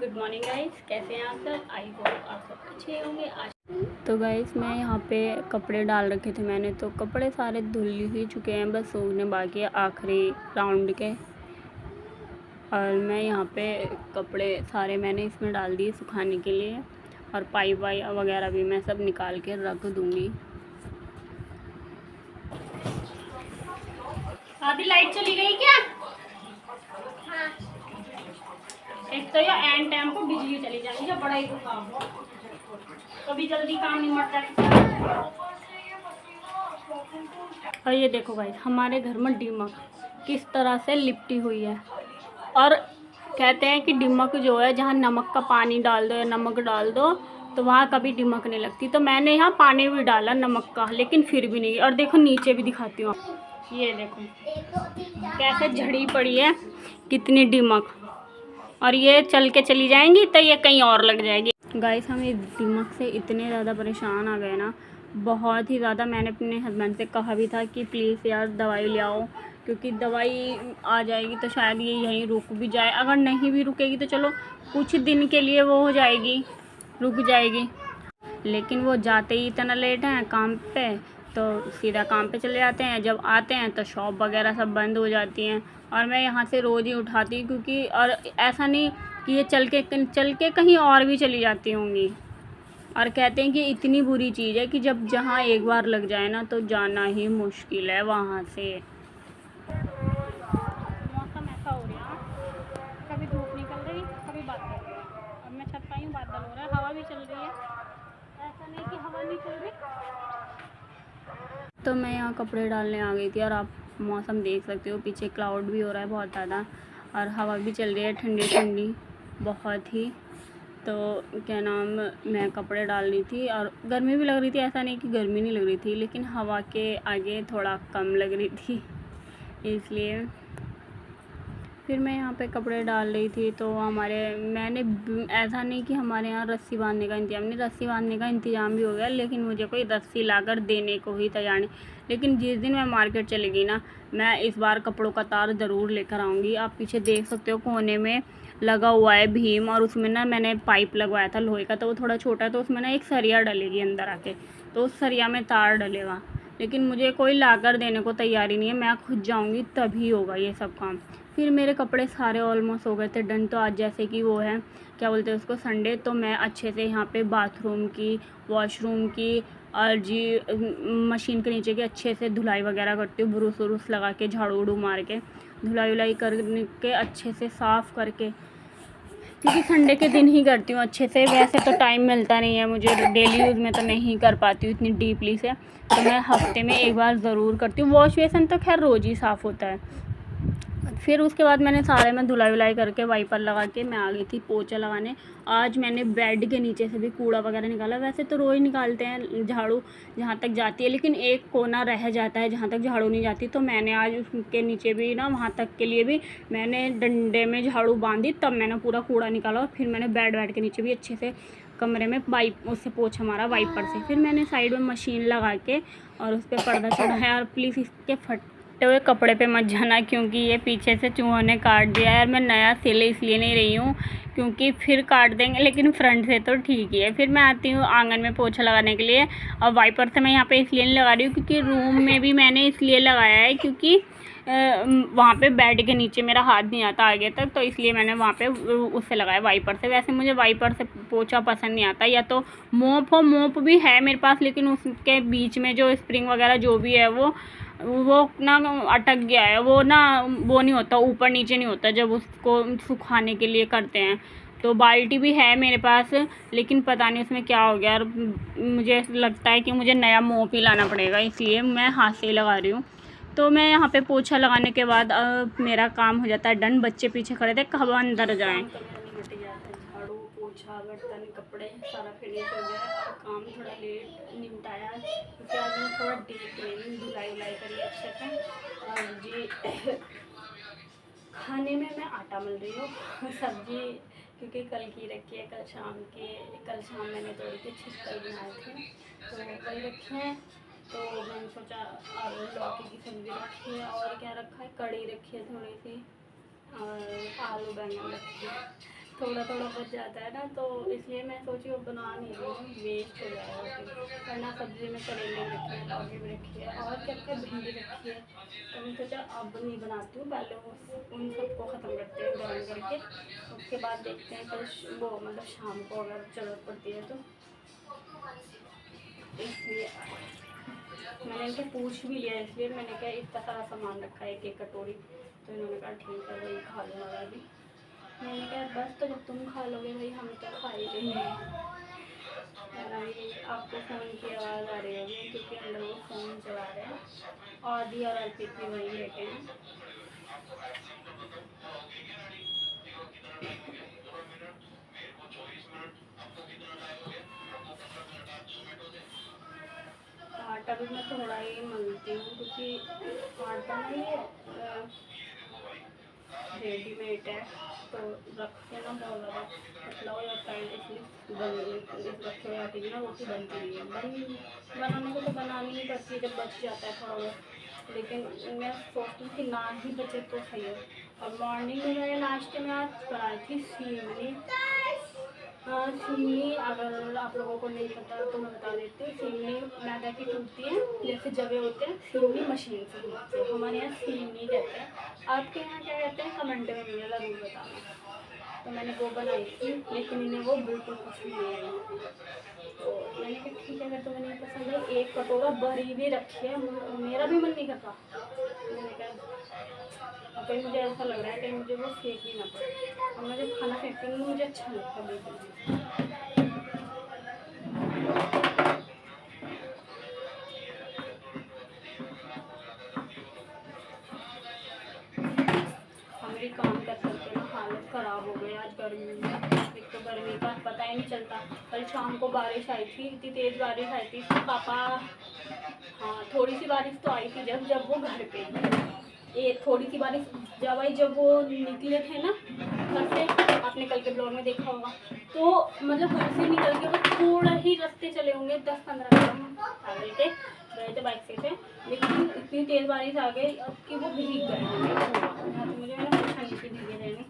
Good morning guys, कैसे हैं आप सब। आई होप आप सब अच्छे होंगे। आज तो गाइस मैं यहाँ पे कपड़े डाल रखे थे मैंने, तो कपड़े सारे धुल ही चुके हैं, बस सूखने बाकी है आखिरी राउंड के। और मैं यहाँ पे कपड़े सारे मैंने इसमें डाल दिए सुखाने के लिए, और पाइप वाई वगैरह भी मैं सब निकाल के रख दूँगी। आधी लाइट चली गई क्या? हाँ। एक तो यह एंड टाइम को बिजली चली जाएगी जब बड़ा ही तो काम हो, कभी जल्दी काम निमटता है। और ये देखो भाई, हमारे घर में दीमक किस तरह से लिपटी हुई है। और कहते हैं कि दीमक जो है, जहाँ नमक का पानी डाल दो या नमक डाल दो तो वहाँ कभी दीमक नहीं लगती। तो मैंने यहाँ पानी भी डाला नमक का, लेकिन फिर भी नहीं। और देखो नीचे भी दिखाती हूँ, ये देखो कैसे झड़ी पड़ी है कितनी दीमक। और ये चल के चली जाएंगी तो ये कहीं और लग जाएगी। गाइस हम इस दीमक से इतने ज़्यादा परेशान आ गए ना, बहुत ही ज़्यादा। मैंने अपने हस्बैंड से कहा भी था कि प्लीज़ यार दवाई ले आओ, क्योंकि दवाई आ जाएगी तो शायद ये यहीं रुक भी जाए। अगर नहीं भी रुकेगी तो चलो कुछ दिन के लिए वो हो जाएगी, रुक जाएगी। लेकिन वो जाते ही इतना लेट हैं काम पे, तो सीधा काम पे चले जाते हैं। जब आते हैं तो शॉप वगैरह सब बंद हो जाती हैं, और मैं यहाँ से रोज़ ही उठाती हूँ, क्योंकि और ऐसा नहीं कि ये चल के कहीं और भी चली जाती होंगी। और कहते हैं कि इतनी बुरी चीज़ है कि जब जहाँ एक बार लग जाए ना तो जाना ही मुश्किल है वहाँ से। मौसम ऐसा हो रहा है, कभी धूप निकल रही कभी बादल हो रहा है। अब मैं छत पर हूँ, बादल हो रहा है, हवा भी चल रही है, ऐसा नहीं कि हवा नहीं चल रही। तो मैं यहाँ कपड़े डालने आ गई थी, और आप मौसम देख सकते हो, पीछे क्लाउड भी हो रहा है बहुत ज़्यादा, और हवा भी चल रही है ठंडी ठंडी बहुत ही। तो क्या नाम, मैं कपड़े डाल रही थी और गर्मी भी लग रही थी, ऐसा नहीं कि गर्मी नहीं लग रही थी, लेकिन हवा के आगे थोड़ा कम लग रही थी, इसलिए फिर मैं यहाँ पे कपड़े डाल रही थी। तो मैंने ऐसा नहीं कि हमारे यहाँ रस्सी बांधने का इंतज़ाम नहीं, रस्सी बांधने का इंतज़ाम भी हो गया, लेकिन मुझे कोई रस्सी लाकर देने को ही तैयार नहीं। लेकिन जिस दिन मैं मार्केट चलेगी ना, मैं इस बार कपड़ों का तार ज़रूर लेकर आऊँगी। आप पीछे देख सकते हो कोने में लगा हुआ है भीम, और उसमें ना मैंने पाइप लगवाया था लोहे का, तो वो थोड़ा छोटा है, तो उसमें ना एक सरिया डलेगी अंदर आके, तो उस सरिया में तार डलेगा। लेकिन मुझे कोई लाकर देने को तैयारी नहीं है, मैं खुद जाऊँगी तभी होगा ये सब काम। फिर मेरे कपड़े सारे ऑलमोस्ट हो गए थे डन। तो आज जैसे कि वो है, क्या बोलते हैं उसको, संडे, तो मैं अच्छे से यहाँ पे बाथरूम की, वॉशरूम की, और जी मशीन के नीचे की अच्छे से धुलाई वगैरह करती हूँ, ब्रुश व्रुश लगा के, झाड़ू उड़ू मार के, धुलाई उलाई करने के अच्छे से साफ़ करके, क्योंकि संडे के दिन ही करती हूँ अच्छे से। वैसे तो टाइम मिलता नहीं है मुझे, डेली यूज़ में तो नहीं कर पाती हूँ इतनी डीपली से, तो मैं हफ्ते में एक बार ज़रूर करती हूँ। वॉश बेसन तो खैर रोज़ ही साफ़ होता है। फिर उसके बाद मैंने सारे में धुलाई वुलाई करके वाइपर लगा के मैं आ गई थी पोछा लगाने। आज मैंने बेड के नीचे से भी कूड़ा वगैरह निकाला। वैसे तो रोज़ निकालते हैं झाड़ू जहाँ तक जाती है, लेकिन एक कोना रह जाता है जहाँ तक झाड़ू नहीं जाती, तो मैंने आज उसके नीचे भी ना, वहाँ तक के लिए भी मैंने डंडे में झाड़ू बांधी, तब मैंने पूरा कूड़ा निकाला। और फिर मैंने बेड के नीचे भी अच्छे से कमरे में उससे पोछा मारा वाइपर से। फिर मैंने साइड में मशीन लगा के और उस पर पर्दा चढ़ाया। और प्लीज़ इसके फटे हुए कपड़े पे मत जाना, क्योंकि ये पीछे से चूहों ने काट दिया है। और मैं नया सिले इसलिए नहीं रही हूँ क्योंकि फिर काट देंगे, लेकिन फ्रंट से तो ठीक ही है। फिर मैं आती हूँ आंगन में पोछा लगाने के लिए, और वाइपर से मैं यहाँ पे इसलिए नहीं लगा रही हूँ क्योंकि रूम में भी मैंने इसलिए लगाया है क्योंकि वहाँ पे बेड के नीचे मेरा हाथ नहीं आता आगे तक, तो इसलिए मैंने वहाँ पे उससे लगाया वाइपर से। वैसे मुझे वाइपर से पोछा पसंद नहीं आता, या तो मोप भी है मेरे पास, लेकिन उसके बीच में जो स्प्रिंग वगैरह जो भी है वो ना अटक गया है, वो नहीं होता, ऊपर नीचे नहीं होता जब उसको सुखाने के लिए करते हैं। तो बाल्टी भी है मेरे पास, लेकिन पता नहीं उसमें क्या हो गया। और मुझे लगता है कि मुझे नया मोप ही लाना पड़ेगा, इसलिए मैं हाथ से ही लगा रही हूँ। तो मैं यहाँ पे पोछा लगाने के बाद मेरा काम हो जाता है डन। बच्चे पीछे खड़े थे, कब अंदर जाएं। झाड़ू पोछा बर्तन कपड़े सारा फिनिश हो गया, और काम थोड़ा लेट निपटाया क्योंकि आज मैं थोड़ा डीप धुलाई उलाई करी अच्छे से। और जी खाने में मैं आटा मल रही हूँ, सब्जी क्योंकि कल की रखी है, कल शाम मैंने तोड़ के छिक्कर बनाए थे, तो कल रखे हैं। तो मैंने सोचा, और लौकी की सब्ज़ी रखी है, और क्या रखा है, कड़ी रखी है थोड़ी सी, और आलू बैंगन रखी है। थोड़ा थोड़ा बच जाता है ना, तो इसलिए मैं सोची वो बना नहीं रही हूँ, वेस्ट हो जाएगा। वरना सब्जी में करेले भी रखे हैं, लौकी भी रखी है और क्या क्या भिंडी रखी है, तो मैं सोचा अब नहीं बनाती हूँ, पहले उन सबको ख़त्म करते हैं गर्म करके, उसके बाद देखते हैं कल वो मतलब शाम को अगर ज़रूरत पड़ती है तो। इसलिए मैंने इनसे पूछ भी लिया, इसलिए मैंने कहा इतना सारा सामान रखा है, एक एक कटोरी, तो इन्होंने कहा ठीक है वही खा लूँगा अभी। मैंने कहा बस तो जब तुम खा लोगे भाई हम तो खा ही लेंगे। और अभी आपको फ़ोन की आवाज़ आ रही होगी क्योंकि अंदर वो फ़ोन चला रहे हैं, और दी और अर्पित भी वहीं बैठे हैं। आटा भी मैं थोड़ा ही मंगती हूँ क्योंकि आटा नहीं है रेडीमेड है, तो रखते ना बहुत ज़्यादा पतला हो जाता है, इसलिए रखे हुए आटे की ना रोटी बनती नहीं है। बनाने को तो बनानी ही पड़ती है जब बच जाता है थोड़ा बहुत, लेकिन मैं सोचती हूँ कि ना ही बचे तो सही है। और मॉर्निंग में मैंने नाश्ते में आज बनाई थी सीवनी। सीवनी अगर आप लोगों को नहीं पता तो मैं बता देती हूँ। सीवनी मैदा की टूटती है, जैसे जवे होते हैं, सीवनी मशीन से टूटती है। हमारे यहाँ सीवनी कहते हैं, आपके यहाँ क्या कहते हैं कमेंट में मुझे ज़रूर बताना। तो मैंने वो बनाई थी, लेकिन इन्हें वो बिल्कुल पसंद नहीं आई, तो मैंने कहा ठीक है अगर तुम्हें नहीं पसंद है, एक कटोरा भरी भी रखी है, मेरा भी मन नहीं करता। मैंने कहा कहीं मुझे ऐसा लग रहा है कि मुझे वो फेंक ही ना पड़े, और मैं जब खाना फेंकती हूँ मुझे अच्छा लगता है बिल्कुल। हमारी काम कर करके ना हालत ख़राब हो गई आज गर्मी में। एक तो गर्मी का पता ही नहीं चलता। कल शाम को बारिश आई थी, इतनी तेज़ बारिश आई थी, पापा हाँ थोड़ी सी बारिश तो आई थी जब वो घर पे ये थोड़ी सी बारिश जब वो निकले थे ना घर से, आपने कल के ब्लॉग में देखा होगा, तो मतलब घर से निकल के वो थोड़ा ही रास्ते चले होंगे, 10-15 कदम पैदल के गए थे, बाइक से थे, लेकिन इतनी तेज़ बारिश आ गई अब कि वो भीग गए होंगे। मुझे ठंडी से भीगे रहने।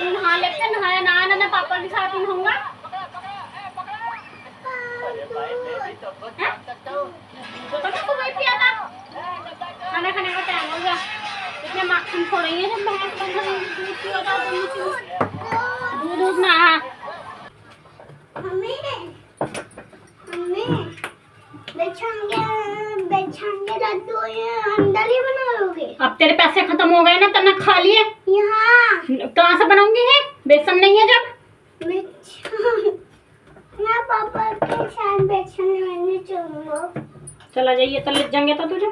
नहा लेते नहाया ना पापा के साथ ही होगा। खाना खाने का टाइम हो गया, इतने माखन छोड़ रही है दूध ना। अंदर ही बनाओगे? अब तेरे पैसे खत्म हो गए ना, तब खा लिए। यहाँ कहाँ से बनाऊंगी है, बेसन नहीं है जब। ना पापा के साथ बेसन लेने चलूंगा। चला जाइए तो ले जाएंगे तो तुझे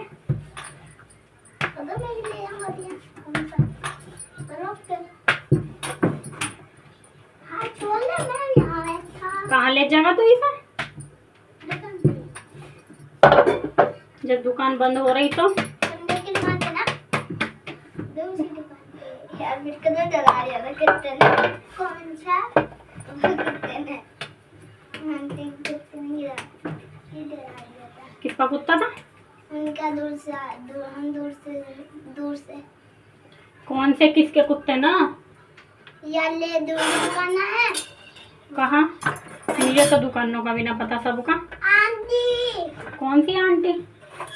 कहाँ ले जाएगा तू इसे? जब दुकान बंद हो रही तो यार मेरे को तो डरा रहा है कितने कौन सा कितने किसका कुत्ता था? उनका दूर से कौन से किसके कुत्ते ना यार ले दुकान है कहाँ? मुझे तो दुकानों का भी ना पता सबका। आंटी कौन सी आंटी?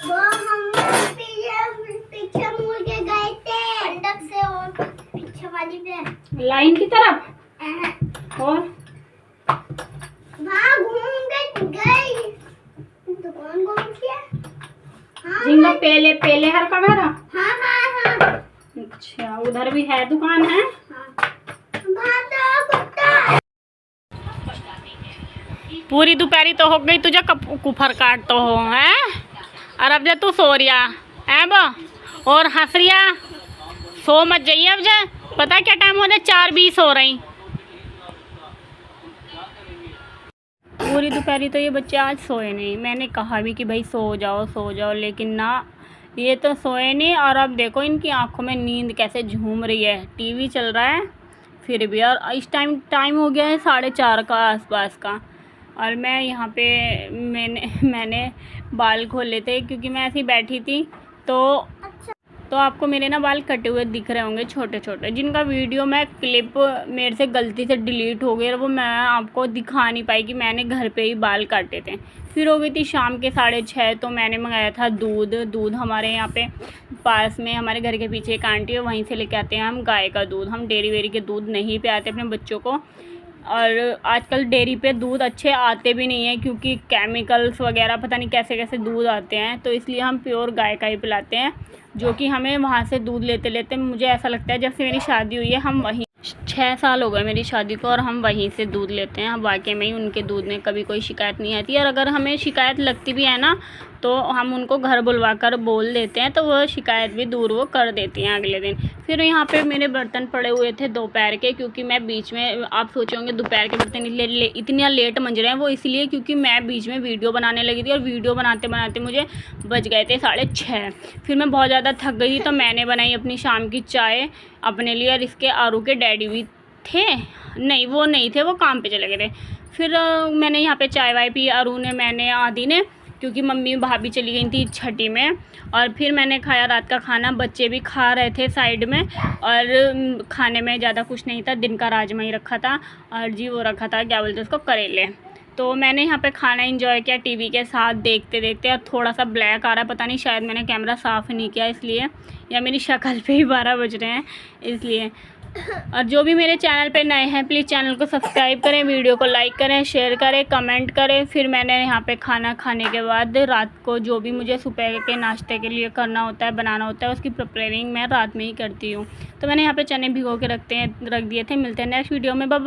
वो हम पीछे मुड़ के गए थे अंदर से और पीछे वाली पे लाइन की तरफ और वहाँ घूम गई दुकान कौन सी है? हाँ जिंगा पहले हर का घर। हाँ अच्छा उधर भी है दुकान है। पूरी दोपहरी तो हो गई तुझे कुफर काट तो हो है, और अब जा तू सो रिया है वो और हंस रिया। सो मत जाइए अब जा, पता क्या टाइम हो जाए 4:20 हो रही। पूरी दोपहरी तो ये बच्चे आज सोए नहीं, मैंने कहा भी कि भाई सो जाओ, लेकिन ना ये तो सोए नहीं। और अब देखो इनकी आंखों में नींद कैसे झूम रही है। टीवी चल रहा है फिर भी। और इस टाइम हो गया है 4:30 का आसपास का, और मैं यहाँ पे मैंने बाल खोले थे क्योंकि मैं ऐसे ही बैठी थी। तो आपको मेरे ना बाल कटे हुए दिख रहे होंगे छोटे छोटे, जिनका वीडियो मैं क्लिप मेरे से गलती से डिलीट हो गई और वो मैं आपको दिखा नहीं पाई कि मैंने घर पे ही बाल काटे थे। फिर हो गई थी शाम के 6:30, तो मैंने मंगाया था दूध हमारे यहाँ पे पास में हमारे घर के पीछे एक आंटी है, वहीं से लेके आते हैं हम गाय का दूध। हम डेयरी वेरी के दूध नहीं पिलाते अपने बच्चों को, और आजकल डेयरी पे दूध अच्छे आते भी नहीं हैं क्योंकि केमिकल्स वगैरह पता नहीं कैसे कैसे दूध आते हैं, तो इसलिए हम प्योर गाय का ही पिलाते हैं, जो कि हमें वहाँ से दूध लेते लेते मुझे ऐसा लगता है जब से मेरी शादी हुई है हम वहीं 6 साल हो गए मेरी शादी को, और हम वहीं से दूध लेते हैं। वाकई में ही उनके दूध में कभी कोई शिकायत नहीं आती, और अगर हमें शिकायत लगती भी है ना तो हम उनको घर बुलवा कर बोल देते हैं, तो वो शिकायत भी दूर वो कर देती हैं अगले दिन। फिर यहाँ पे मेरे बर्तन पड़े हुए थे दोपहर के, क्योंकि मैं बीच में, आप सोचोगे दोपहर के बर्तन इतने लेट मंज रहे हैं, वो इसलिए क्योंकि मैं बीच में वीडियो बनाने लगी थी, और वीडियो बनाते बनाते मुझे बज गए थे 6:30। फिर मैं बहुत ज़्यादा थक गई थी, तो मैंने बनाई अपनी शाम की चाय अपने लिए, और इसके आरू के डैडी भी थे, नहीं वो नहीं थे, वो काम पे चले गए थे। फिर मैंने यहाँ पे चाय वाय पी, अरू ने, मैंने, आदि ने, क्योंकि मम्मी भाभी चली गई थी छठी में। और फिर मैंने खाया रात का खाना, बच्चे भी खा रहे थे साइड में, और खाने में ज़्यादा कुछ नहीं था, दिन का राजमा ही रखा था, और जी वो रखा था क्या बोलते हैं उसको, करेले। तो मैंने यहाँ पे खाना एंजॉय किया टीवी के साथ देखते देखते। और थोड़ा सा ब्लैक आ रहा है, पता नहीं शायद मैंने कैमरा साफ़ नहीं किया इसलिए, या मेरी शक्ल पे ही 12 बज रहे हैं इसलिए। और जो भी मेरे चैनल पे नए हैं प्लीज़ चैनल को सब्सक्राइब करें, वीडियो को लाइक करें, शेयर करें, कमेंट करें। फिर मैंने यहाँ पे खाना खाने के बाद रात को जो भी मुझे सुबह के नाश्ते के लिए करना होता है, बनाना होता है, उसकी प्रिपरेटिंग मैं रात में ही करती हूँ। तो मैंने यहाँ पे चने भिगो के रख दिए थे। मिलते हैं नेक्स्ट वीडियो में, बाय बाय।